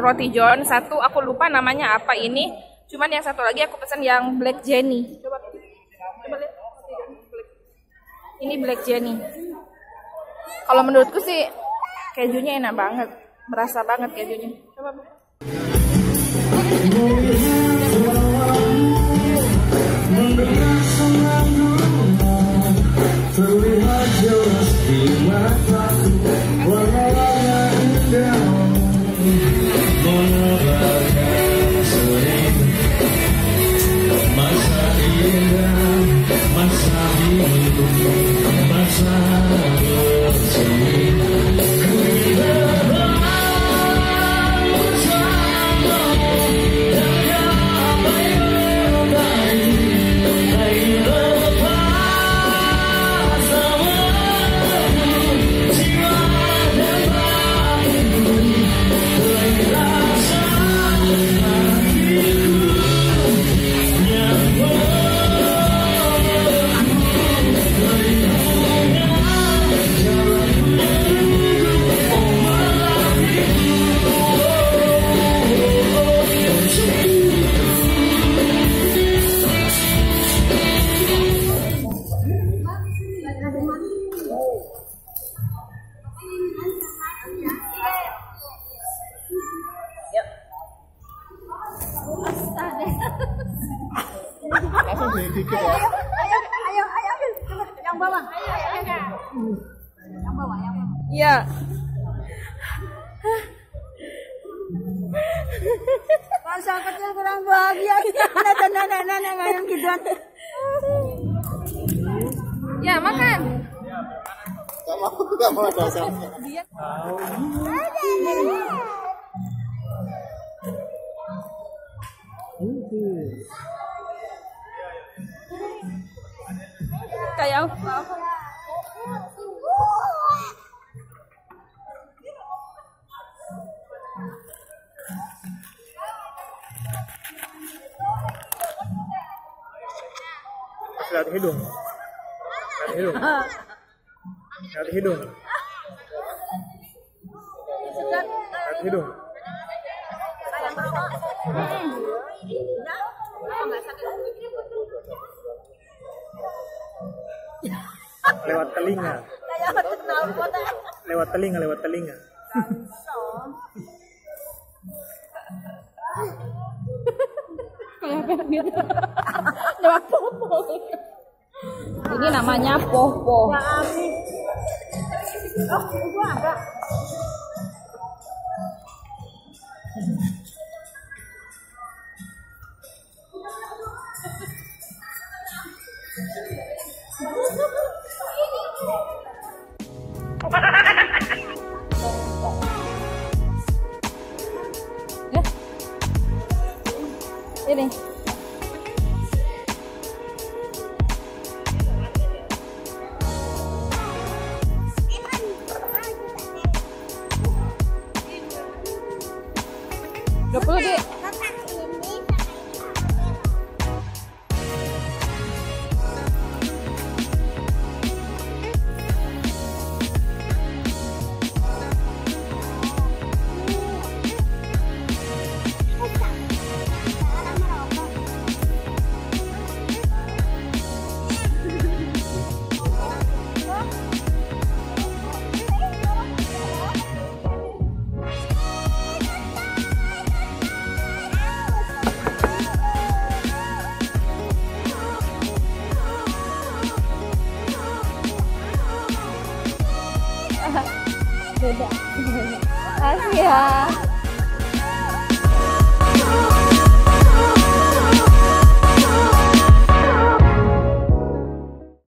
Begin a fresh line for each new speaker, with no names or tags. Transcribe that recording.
Roti john satu, aku lupa namanya apa ini. Cuman yang satu lagi aku pesan yang black Jenny. Coba lihat. Ini black Jenny. Kalau menurutku sih kejunya enak banget, berasa banget kejunya. Coba. Ayo, yang bawah. Yang bawah. Iya.
Masa kecil kurang bahagia. Nenek ngayang gituan.
Ya, makan.
Gak mau ada sama.
Dia. Kayak apa?
Lihat hidung. Lewat telinga. Lewat telinga.
Lewat popo. Ini namanya popo. Ini. Dek. Beda. Makasih ya.